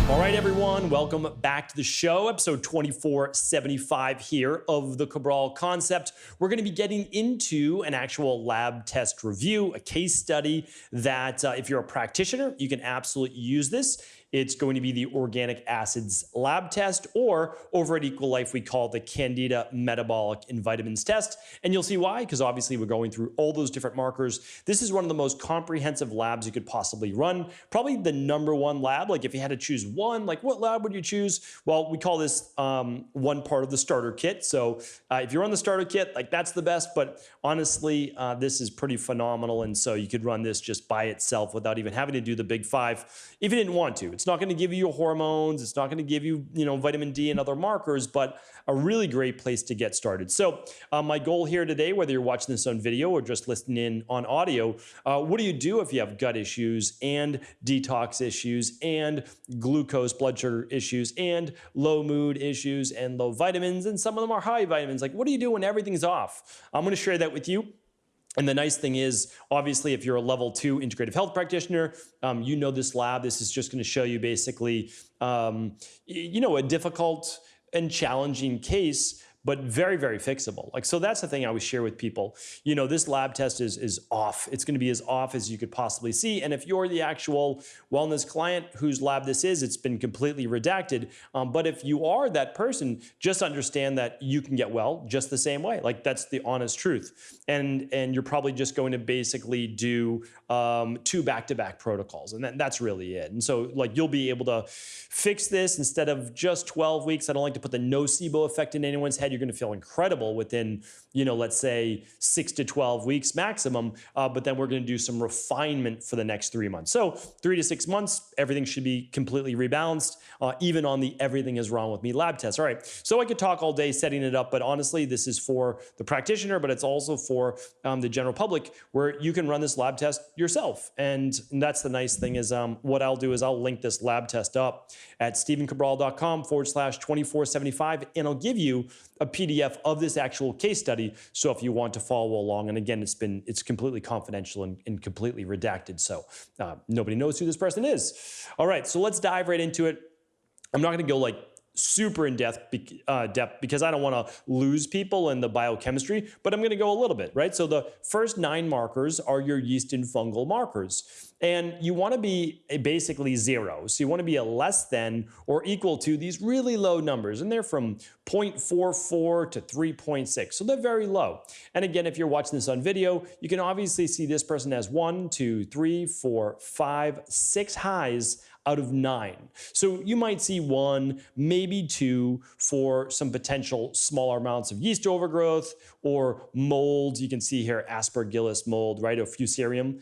All right, everyone, welcome back to the show, episode 2475 here of the Cabral Concept. We're going to be getting into an actual lab test review, a case study that if you're a practitioner, you can absolutely use this. It's going to be the organic acids lab test, or over at Equal Life, we call it the Candida Metabolic Vitamins Test. And you'll see why, because obviously we're going through all those different markers. This is one of the most comprehensive labs you could possibly run. Probably the #1 lab. Like if you had to choose one, like what lab would you choose? Well, we call this one part of the starter kit. So if you're on the starter kit, like that's the best. But honestly, this is pretty phenomenal. And so you could run this just by itself without even having to do the big five if you didn't want to. It's not going to give you your hormones. It's not going to give you, vitamin D and other markers, but a really great place to get started. So my goal here today, whether you're watching this on video or just listening in on audio, what do you do if you have gut issues and detox issues and glucose, blood sugar issues and low mood issues and low vitamins, and some of them are high vitamins? Like, what do you do when everything's off? I'm going to share that with you. And the nice thing is, obviously, if you're a level 2 integrative health practitioner, you know this lab. This is just going to show you basically, a difficult and challenging case, but very, very fixable. So that's the thing I always share with people. This lab test is off. It's going to be as off as you could possibly see. And if you're the actual wellness client whose lab this is, it's been completely redacted. But if you are that person, just understand that you can get well just the same way. That's the honest truth. And you're probably just going to basically do 2 back-to-back protocols. And that's really it. And so you'll be able to fix this instead of just 12 weeks. I don't like to put the nocebo effect in anyone's head. You're going to feel incredible within, let's say 6 to 12 weeks maximum. But then we're going to do some refinement for the next 3 months. So 3 to 6 months, everything should be completely rebalanced, even on the everything is wrong with me lab test. All right. So I could talk all day setting it up, but honestly, this is for the practitioner, but it's also for the general public, where you can run this lab test yourself. And that's the nice thing is what I'll do is I'll link this lab test up at stephencabral.com/2475, and I'll give you a PDF of this actual case study. So if you want to follow along, and again, it's completely confidential and completely redacted. So nobody knows who this person is. All right, so let's dive right into it. I'm not going to go super in depth because I don't want to lose people in the biochemistry, but I'm going to go a little bit, right? So the first 9 markers are your yeast and fungal markers. And you want to be basically 0. So you want to be a less than or equal to these really low numbers. And they're from 0.44 to 3.6. So they're very low. And again, if you're watching this on video, you can obviously see this person has 1, 2, 3, 4, 5, 6 highs out of 9. So you might see 1, maybe 2 for some potential smaller amounts of yeast overgrowth or mold. You can see here Aspergillus mold, right, or Fusarium.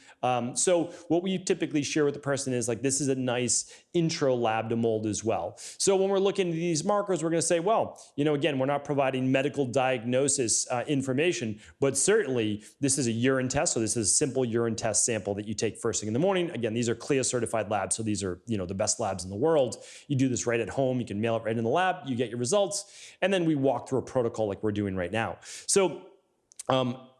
So what we typically share with the person is this is a nice intro lab to mold as well. So when we're looking at these markers, we're going to say, well, again, we're not providing medical diagnosis information, but certainly this is a urine test. So this is a simple urine test sample that you take first thing in the morning. Again, these are CLIA certified labs. So these are, the best labs in the world. You do this right at home. You can mail it right in the lab. You get your results. And then we walk through a protocol like we're doing right now. So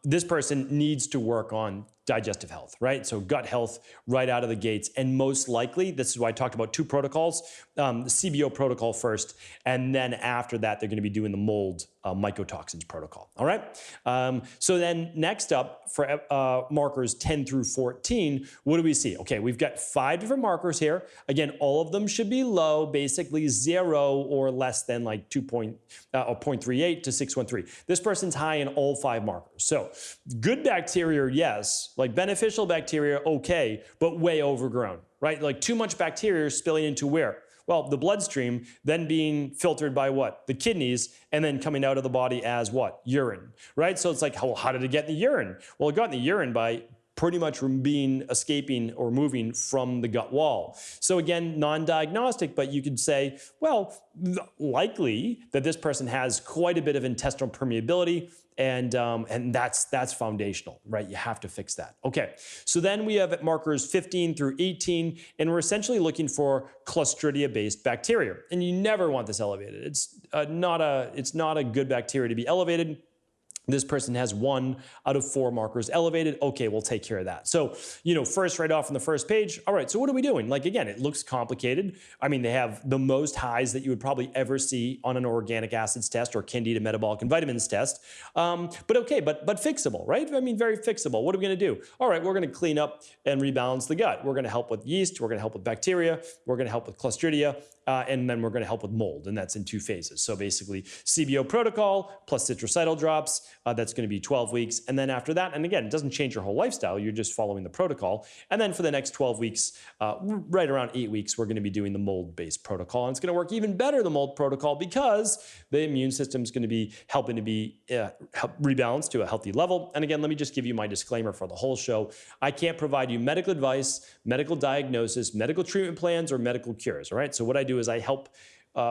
this person needs to work on digestive health, right? So gut health right out of the gates. And most likely, this is why I talked about 2 protocols, the CBO protocol first, and then after that, they're going to be doing the mold mycotoxins protocol. All right. So then next up for markers 10 through 14, what do we see? Okay, we've got 5 different markers here. Again, all of them should be low, basically 0 or less than 0.38 to 613. This person's high in all 5 markers. So good bacteria, yes, beneficial bacteria, okay, but way overgrown, right? Too much bacteria spilling into where? Well, the bloodstream, then being filtered by what? The kidneys, and then coming out of the body as what? Urine, right? So it's how did it get in the urine? Well, it got in the urine by pretty much escaping or moving from the gut wall. So again, non-diagnostic, but you could say, well, likely that this person has quite a bit of intestinal permeability, and that's foundational, right? You have to fix that. Okay, so then we have markers 15 through 18, and we're essentially looking for Clostridia-based bacteria, and you never want this elevated. It's not a good bacteria to be elevated. This person has 1 out of 4 markers elevated. Okay, we'll take care of that. So, first right off on the first page, all right, so what are we doing? Like, again, it looks complicated. I mean, they have the most highs that you would probably ever see on an organic acids test or Candida metabolic and vitamins test. But okay, but fixable, right? I mean, very fixable. What are we gonna do? All right, we're gonna clean up and rebalance the gut. We're gonna help with yeast, we're gonna help with bacteria, we're gonna help with Clostridia, and then we're gonna help with mold, and that's in 2 phases. So basically, CBO protocol plus citricidal drops, that's going to be 12 weeks. And then after that, and again, it doesn't change your whole lifestyle. You're just following the protocol. And then for the next 12 weeks, right around 8 weeks, we're going to be doing the mold-based protocol. And it's going to work even better, the mold protocol, because the immune system is going to be helping to be rebalanced to a healthy level. And again, let me just give you my disclaimer for the whole show. I can't provide you medical advice, medical diagnosis, medical treatment plans, or medical cures. All right. So what I do is I help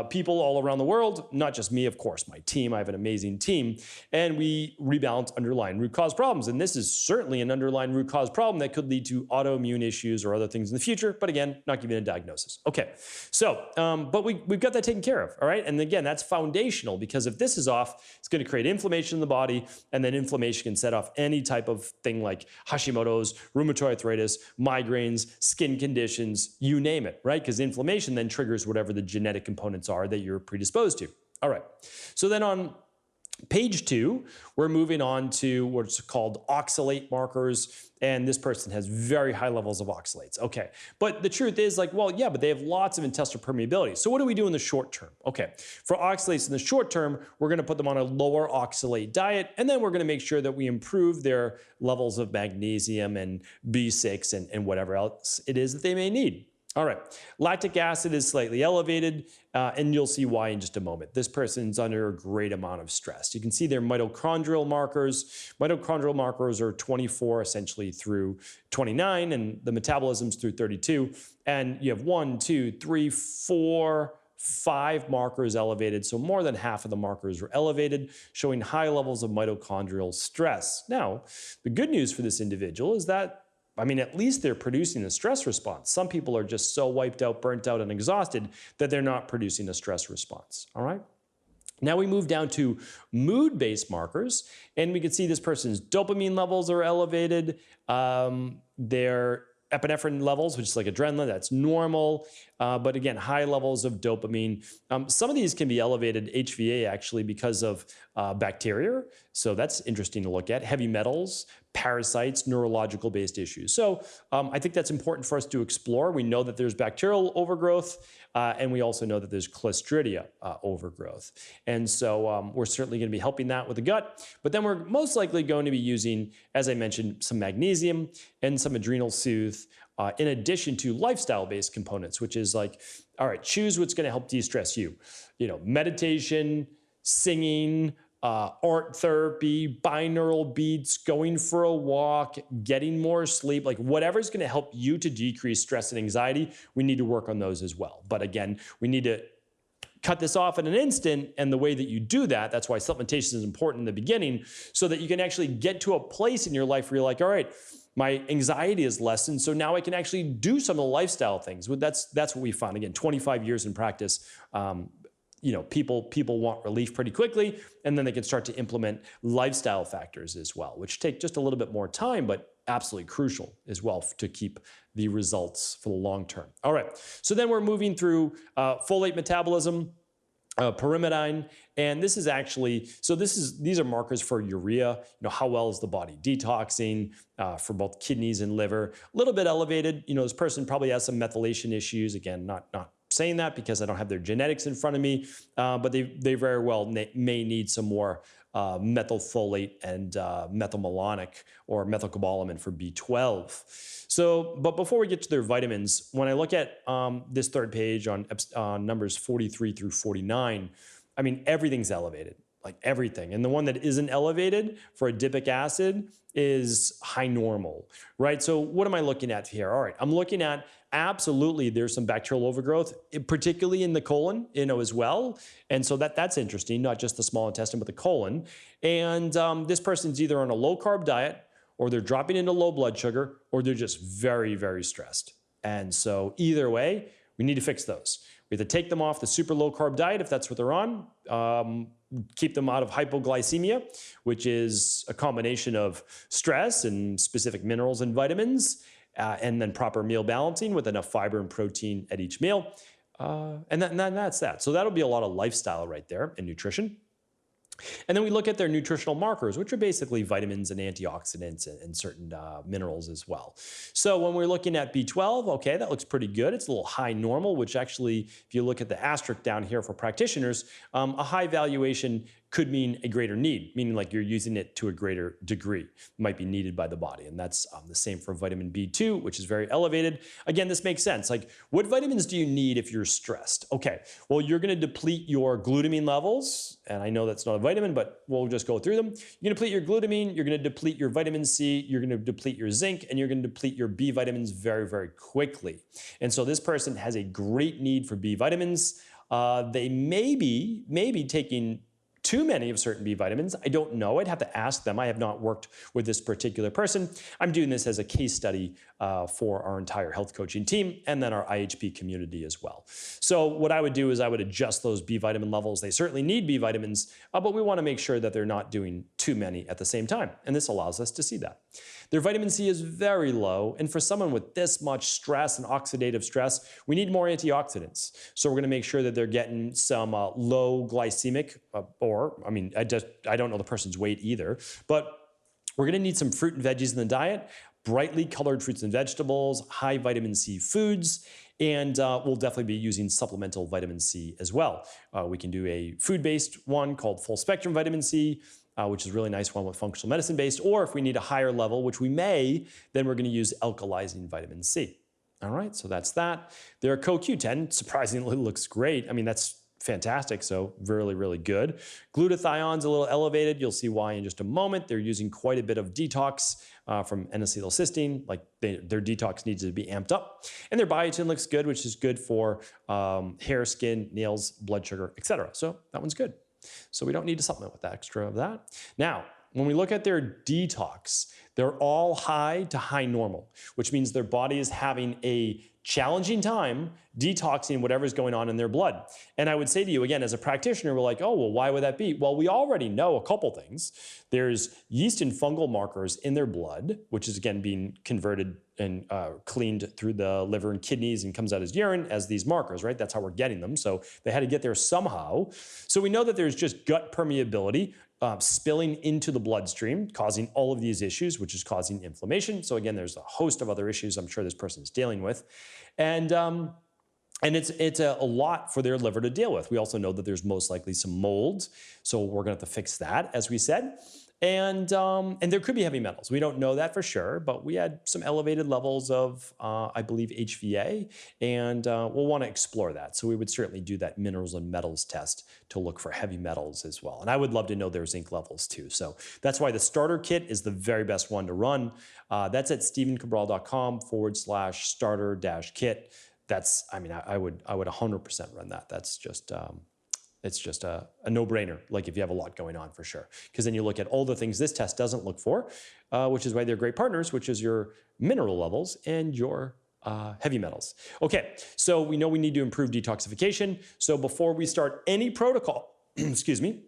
people all around the world, not just me, of course, my team. I have an amazing team, and we rebalance underlying root cause problems. And this is certainly an underlying root cause problem that could lead to autoimmune issues or other things in the future. But again, not giving a diagnosis. Okay, so, but we've got that taken care of, all right? And again, that's foundational, because if this is off, it's going to create inflammation in the body, and then inflammation can set off any type of thing like Hashimoto's, rheumatoid arthritis, migraines, skin conditions, you name it, right? Because inflammation then triggers whatever the genetic components are that you're predisposed to. All right. So then on page 2, we're moving on to what's called oxalate markers. And this person has very high levels of oxalates. Okay. But the truth is, like, well, yeah, but they have lots of intestinal permeability. So what do we do in the short term? Okay. For oxalates in the short term, we're going to put them on a lower oxalate diet. And then we're going to make sure that we improve their levels of magnesium and B6 and whatever else it is that they may need. All right, lactic acid is slightly elevated, and you'll see why in just a moment. This person's under a great amount of stress. You can see their mitochondrial markers. Mitochondrial markers are 24 essentially through 29, and the metabolism's through 32. And you have 1, 2, 3, 4, 5 markers elevated. So more than half of the markers are elevated, showing high levels of mitochondrial stress. Now, the good news for this individual is that, I mean, at least they're producing a stress response. Some people are just so wiped out, burnt out, and exhausted that they're not producing a stress response, all right? Now we move down to mood-based markers, and we can see this person's dopamine levels are elevated. Their epinephrine levels, which is like adrenaline, that's normal. But again, high levels of dopamine. Some of these can be elevated HVA actually because of bacteria. So that's interesting to look at. Heavy metals, parasites, neurological based issues. So I think that's important for us to explore. We know that there's bacterial overgrowth, and we also know that there's Clostridia overgrowth. And so we're certainly going to be helping that with the gut. But then we're most likely going to be using, as I mentioned, some magnesium and some adrenal soothe, in addition to lifestyle-based components, which is like, all right, choose what's going to help de-stress you. You know, meditation, singing, art therapy, binaural beats, going for a walk, getting more sleep, like whatever's going to help you to decrease stress and anxiety, we need to work on those as well. But again, we need to cut this off in an instant, and the way that you do that, that's why supplementation is important in the beginning, so that you can actually get to a place in your life where you're like, all right, my anxiety is lessened, so now I can actually do some of the lifestyle things. That's what we found. Again, 25 years in practice, you know, people want relief pretty quickly, and then they can start to implement lifestyle factors as well, which take just a little bit more time, but absolutely crucial as well to keep the results for the long term. All right, so then we're moving through folate metabolism, pyrimidine, and this is actually, so these are markers for urea. You know, how well is the body detoxing for both kidneys and liver? A little bit elevated. You know, this person probably has some methylation issues. Again, not saying that because I don't have their genetics in front of me, but they very well may need some more methylfolate and methylmalonic or methylcobalamin for B12. So, but before we get to their vitamins, when I look at this third page on numbers 43 through 49, I mean, everything's elevated, like everything. And the one that isn't elevated for adipic acid is high normal, right? So what am I looking at here? All right, I'm looking at absolutely there's some bacterial overgrowth, particularly in the colon, you know, as well. And so that's interesting, not just the small intestine, but the colon. And this person's either on a low carb diet, or they're dropping into low blood sugar, or they're just very, very stressed. And so either way, we need to fix those. We have to take them off the super low carb diet if that's what they're on. keep them out of hypoglycemia, which is a combination of stress and specific minerals and vitamins, and then proper meal balancing with enough fiber and protein at each meal. And that's that. So that'll be a lot of lifestyle right there in nutrition. And then we look at their nutritional markers, which are basically vitamins and antioxidants and certain minerals as well. So when we're looking at B12, okay, that looks pretty good. It's a little high normal, which actually, if you look at the asterisk down here for practitioners, a high valuation could mean a greater need, meaning like you're using it to a greater degree, might be needed by the body. And that's the same for vitamin B2, which is very elevated. Again, this makes sense. Like, what vitamins do you need if you're stressed? Okay, well, you're gonna deplete your glutamine levels, and I know that's not a vitamin, but we'll just go through them. You're gonna deplete your glutamine, you're gonna deplete your vitamin C, you're gonna deplete your zinc, and you're gonna deplete your B vitamins very, very quickly. And so this person has a great need for B vitamins. They may be taking too many of certain B vitamins. I don't know. I'd have to ask them. I have not worked with this particular person. I'm doing this as a case study for our entire health coaching team and then our IHP community as well. So what I would do is I would adjust those B vitamin levels. They certainly need B vitamins, but we want to make sure that they're not doing too many at the same time. And this allows us to see that. Their vitamin C is very low. And for someone with this much stress and oxidative stress, we need more antioxidants. So we're going to make sure that they're getting some low glycemic I don't know the person's weight either, but we're going to need some fruit and veggies in the diet, brightly colored fruits and vegetables, high vitamin C foods, and we'll definitely be using supplemental vitamin C as well. We can do a food-based one called full spectrum vitamin C, which is a really nice one with functional medicine based, or if we need a higher level, which we may, then we're going to use alkalizing vitamin C. All right, so that's that. Their CoQ10 surprisingly looks great. I mean, that's fantastic, so really, really good. Glutathione's a little elevated. You'll see why in just a moment. They're using quite a bit of detox from N-acetylcysteine. Like their detox needs to be amped up. And their biotin looks good, which is good for hair, skin, nails, blood sugar, etc. So that one's good. So we don't need to supplement with that extra of that. Now, when we look at their detox, they're all high to high normal, which means their body is having a challenging time detoxing whatever's going on in their blood. And I would say to you, again, as a practitioner, we're like, oh, well, why would that be? Well, we already know a couple things. There's yeast and fungal markers in their blood, which is, again, being converted and cleaned through the liver and kidneys and comes out as urine as these markers, right? That's how we're getting them. So they had to get there somehow. So we know that there's just gut permeability spilling into the bloodstream, causing all of these issues, which is causing inflammation. So again, there's a host of other issues I'm sure this person is dealing with. And it's a lot for their liver to deal with. We also know that there's most likely some mold. So we're going to have to fix that, as we said. And there could be heavy metals. We don't know that for sure, but we had some elevated levels of, I believe, HVA, and we'll want to explore that. So we would certainly do that minerals and metals test to look for heavy metals as well. And I would love to know their zinc levels too. So that's why the starter kit is the very best one to run. That's at stephencabral.com/starter-kit. That's, I mean, I would 100% run that. That's just, it's just a no-brainer, like if you have a lot going on for sure. Because then you look at all the things this test doesn't look for, which is why they're great partners, which is your mineral levels and your heavy metals. Okay, so we know we need to improve detoxification. So before we start any protocol, excuse me,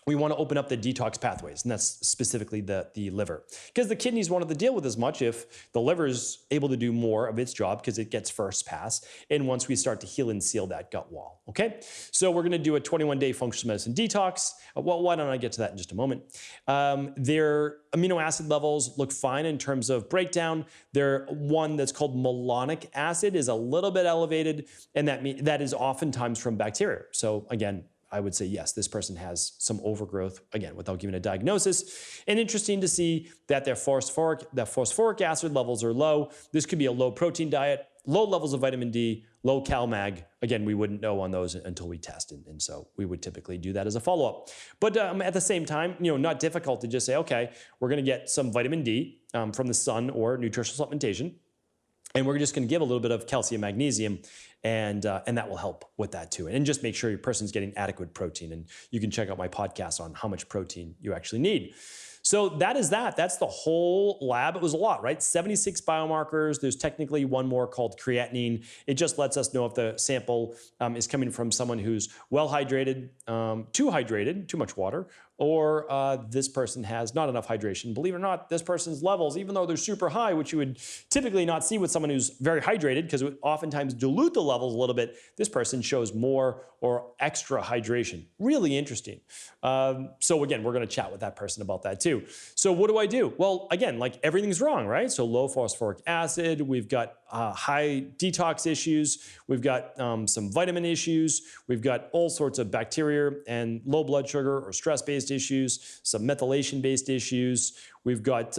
we want to open up the detox pathways, and that's specifically the liver. Because the kidneys won't have to deal with as much if the liver is able to do more of its job because it gets first pass, and once we start to heal and seal that gut wall, okay? So we're going to do a 21-day functional medicine detox. Well, why don't I get to that in just a moment? Their amino acid levels look fine in terms of breakdown. Their one that's called malonic acid is a little bit elevated, and that is oftentimes from bacteria. So again, I would say, yes, this person has some overgrowth, again, without giving a diagnosis. And interesting to see that their phosphoric acid levels are low. This could be a low protein diet, low levels of vitamin D, low CalMag. Again, we wouldn't know on those until we test. And so we would typically do that as a follow-up. But at the same time, not difficult to just say, okay, we're going to get some vitamin D from the sun or nutritional supplementation. And we're just going to give a little bit of calcium, magnesium, and that will help with that too. And just make sure your person's getting adequate protein. And you can check out my podcast on how much protein you actually need. So that is that. That's the whole lab. It was a lot, right? 76 biomarkers. There's technically one more called creatinine. It just lets us know if the sample is coming from someone who's well hydrated, too much water, or this person has not enough hydration. Believe it or not, this person's levels, even though they're super high, which you would typically not see with someone who's very hydrated, because it would oftentimes dilute the levels a little bit, this person shows more or extra hydration. Really interesting. So again, we're going to chat with that person about that too. So what do I do? Well, again, like everything's wrong, right? So low phosphoric acid, we've got high detox issues, we've got some vitamin issues, we've got all sorts of bacteria and low blood sugar or stress-based issues, some methylation-based issues. We've got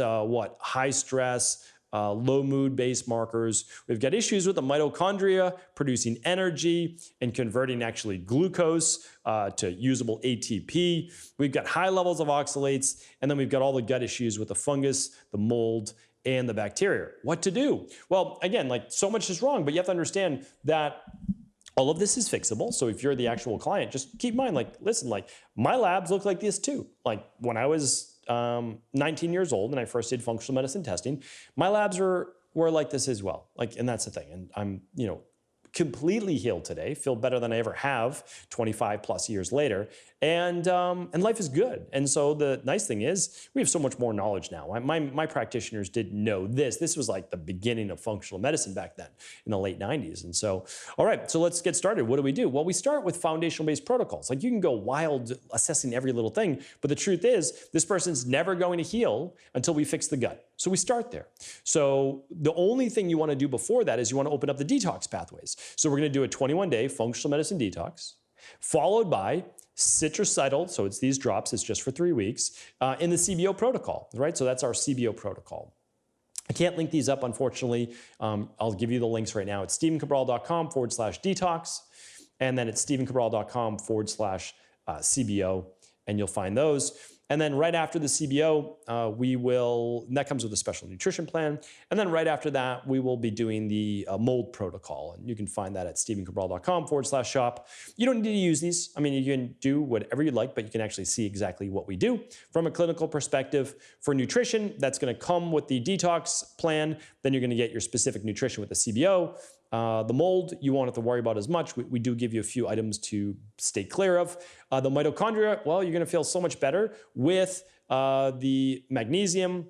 high stress, low mood-based markers. We've got issues with the mitochondria producing energy and converting actually glucose to usable ATP. We've got high levels of oxalates, and then we've got all the gut issues with the fungus, the mold, and the bacteria. What to do? Well, again, like so much is wrong, but you have to understand that all of this is fixable. So if you're the actual client, just keep in mind, like, listen, like my labs look like this too. Like when I was 19 years old and I first did functional medicine testing, my labs were like this as well. Like, and that's the thing. And I'm, completely healed today, feel better than I ever have 25 plus years later. And life is good. And so the nice thing is we have so much more knowledge now. My practitioners didn't know this. This was like the beginning of functional medicine back then in the late 90s. And so, all right, so let's get started. What do we do? Well, we start with foundational-based protocols. Like you can go wild assessing every little thing, but the truth is this person's never going to heal until we fix the gut. So we start there. So the only thing you want to do before that is you want to open up the detox pathways. So we're going to do a 21-day functional medicine detox, followed by citracidal, so it's these drops, it's just for 3 weeks, in the CBO protocol, right? So that's our CBO protocol. I can't link these up, unfortunately. I'll give you the links right now. It's stephencabral.com/detox, and then it's stephencabral.com/CBO, and you'll find those. And then right after the CBO, and that comes with a special nutrition plan. And then right after that, we will be doing the mold protocol. And you can find that at stephencabral.com/shop. You don't need to use these. I mean, you can do whatever you like, but you can actually see exactly what we do. From a clinical perspective, for nutrition, that's going to come with the detox plan. Then you're going to get your specific nutrition with the CBO. The mold, you won't have to worry about as much. We do give you a few items to stay clear of. The mitochondria, well, you're going to feel so much better with the magnesium,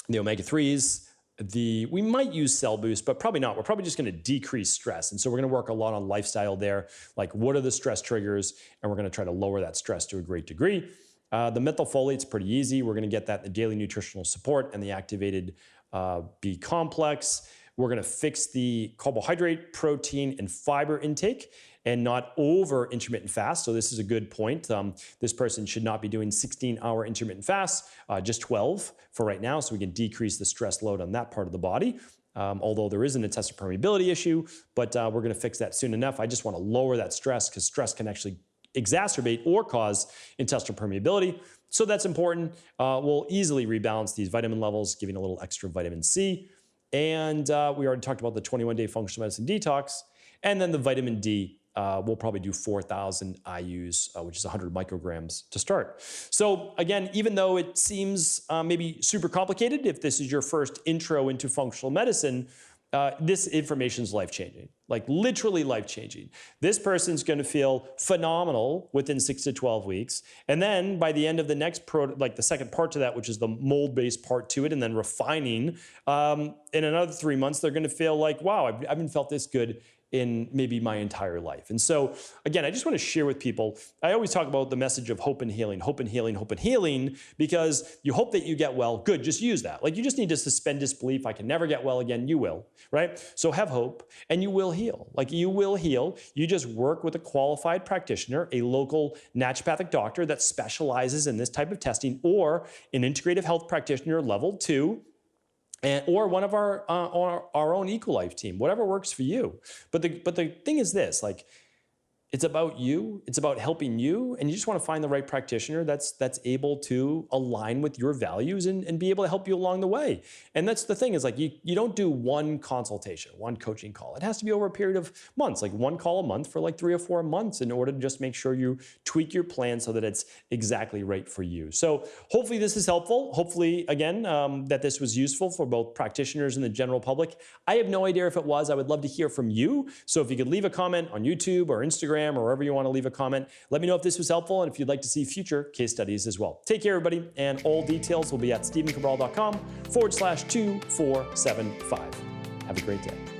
the omega-3s. We might use cell boost, but probably not. We're probably just going to decrease stress. And so we're going to work a lot on lifestyle there. Like what are the stress triggers? And we're going to try to lower that stress to a great degree. The methylfolate's pretty easy. We're going to get that in the daily nutritional support and the activated B complex. We're going to fix the carbohydrate, protein, and fiber intake and not over intermittent fast. So this is a good point. This person should not be doing 16-hour intermittent fasts, just 12 for right now, so we can decrease the stress load on that part of the body. Although there is an intestinal permeability issue, but we're going to fix that soon enough. I just want to lower that stress because stress can actually exacerbate or cause intestinal permeability. So that's important. We'll easily rebalance these vitamin levels, giving a little extra vitamin C. And we already talked about the 21-day functional medicine detox. And then the vitamin D, we'll probably do 4,000 IUs, which is 100 micrograms to start. So again, even though it seems maybe super complicated, if this is your first intro into functional medicine, this information is life-changing, like literally life-changing. This person's going to feel phenomenal within 6 to 12 weeks. And then by the end of the next, like the second part to that, which is the mold-based part to it, and then refining, in another 3 months, they're going to feel like, wow, I haven't felt this good in maybe my entire life. And so again, I just want to share with people, I always talk about the message of hope and healing, hope and healing, hope and healing, because you hope that you get well. Good, just use that. Like you just need to suspend disbelief. I can never get well again. You will, right? So have hope and you will heal. Like you will heal. You just work with a qualified practitioner, a local naturopathic doctor that specializes in this type of testing, or an integrative health practitioner level 2, or one of our own Equalife team, whatever works for you. But the thing is this, like It's about you. It's about helping you. And you just want to find the right practitioner that's able to align with your values and be able to help you along the way. And that's the thing is like, you don't do one consultation, one coaching call. It has to be over a period of months, like one call a month for like 3 or 4 months in order to just make sure you tweak your plan so that it's exactly right for you. So hopefully this is helpful. Hopefully, again, that this was useful for both practitioners and the general public. I have no idea if it was. I would love to hear from you. So if you could leave a comment on YouTube or Instagram or wherever you want to leave a comment, let me know if this was helpful and if you'd like to see future case studies as well. Take care, everybody, and all details will be at stevencabral.com/2475. Have a great day.